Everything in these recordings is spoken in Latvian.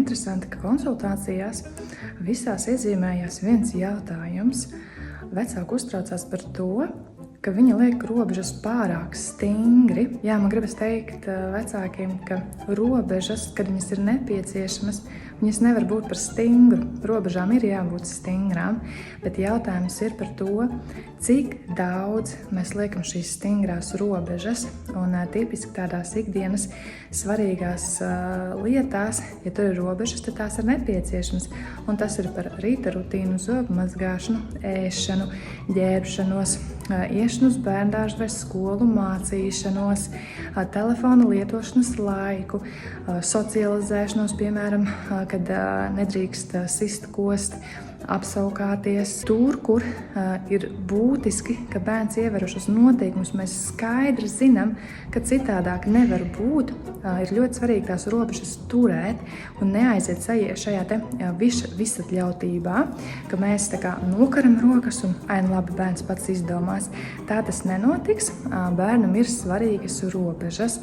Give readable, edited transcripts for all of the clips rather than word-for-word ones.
Interesanti, ka konsultācijās visās iezīmējās viens jautājums. Vecāki uztraucās par to, ka viņi liek robežas pārāk stingri. Jā, man gribas teikt vecākiem, ka robežas, kad viņas ir nepieciešamas, viņas nevar būt par stingru. Robežām ir jābūt stingrām, bet jautājums ir par to, cik daudz mēs liekam šīs stingrās robežas. Un tipiski tādās ikdienas svarīgās lietās, ja tur ir robežas, tad tās ir nepieciešamas. Un tas ir par rīta rutīnu, zobu mazgāšanu, ēšanu, ģērbšanos, iešanu uz bērndārzu vai skolu, mācīšanos, telefona lietošanas laiku, socializēšanos, piemēram, kad nedrīkst sist kost, apsaukāties. Tur, kur ir būtiski, ka bērns ievēro šos noteikumus, mēs skaidri zinām, ka citādāk nevar būt. Ir ļoti svarīgi tās robežas turēt un neaiziet šajā te visatļautībā, ka mēs tā kā nokaram rokas un labi, bērns pats izdomās. Tā tas nenotiks. Bērnam ir svarīgas robežas.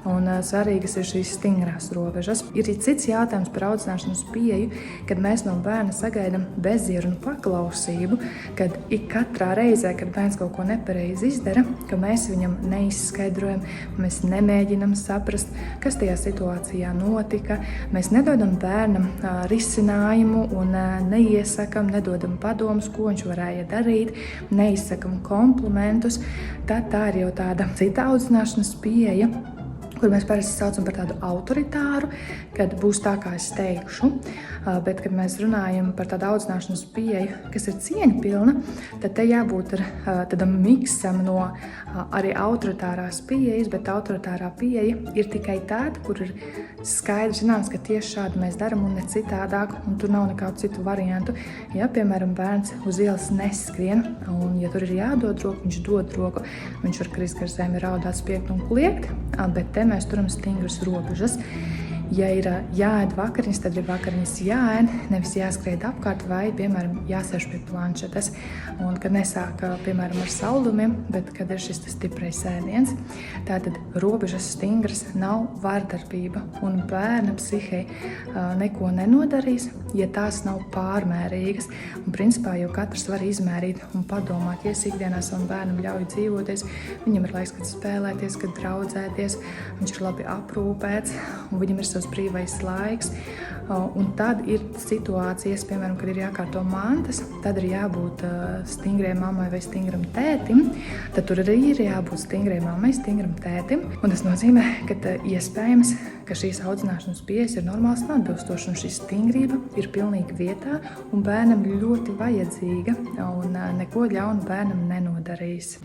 Un svarīgas ir šīs stingrās robežas. Ir cits jautājums par audzināšanas pieeju, kad mēs no bērna sagaidām bezierunu paklausību, kad ik katrā reizē, kad bērns kaut ko nepareizi izdara, ka mēs viņam neizskaidrojam, mēs nemēģinam saprast, kas tajā situācijā notika. Mēs nedodam bērnam risinājumu un neiesakam, nedodam padomus, ko viņš varēja darīt, neizsakam komplimentus. Tad tā ir jau tāda cita audzināšanas pieeja, kur mēs parasti saucam par tādu autoritāru, kad būs tā, kā es teikšu. Bet, kad mēs runājam par tādu audzināšanas pieeju, kas ir cieņpilna, tad te jābūt tādam miksam no arī autoritārās pieejas, bet autoritārā pieeja ir tikai tāda, kur ir skaidrs zināms, ka tieši šādi mēs daram un ne citādāk, un tur nav nekādu citu variantu. Ja, piemēram, bērns uz ielas neskrien, un ja tur ir jādod roku, viņš dod roku, viņš var krist gar zemi, raudāt, spiegt un kliegt, bet te mēs turam stingras robežas. Ja ir jāēd vakariņas, tad ir vakariņas jāēd, nevis jāskrēj apkārt vai, piemēram, jāsēž pie planšetes. Un kad nesāk, piemēram, ar saldumiem, bet kad ir šis stiprais ēdiens, tātad robežas stingras nav vardarbība. Un bērna psihei neko nenodarīs, ja tās nav pārmērīgas. Un principā jau katrs var izmērīt un padomāt, ja es ikdienā savam bērnam ļauju dzīvoties, viņam ir laiks, kad spēlēties, kad draudzēties, viņš ir labi aprūpēts un viņam ir savs brīvais laiks, un tad ir situācijas, piemēram, kad ir jākārto mantas, tad ir jābūt stingrai mammai vai stingram tētim, tad tur arī ir jābūt stingrai mammai, stingram tētim, un tas nozīmē, ka iespējams, ka šīs audzināšanas pieejas ir normāls un atbilstošs, un šī stingrība ir pilnīgi vietā, un bērnam ļoti vajadzīga, un neko ļaunu bērnam nenodarīs.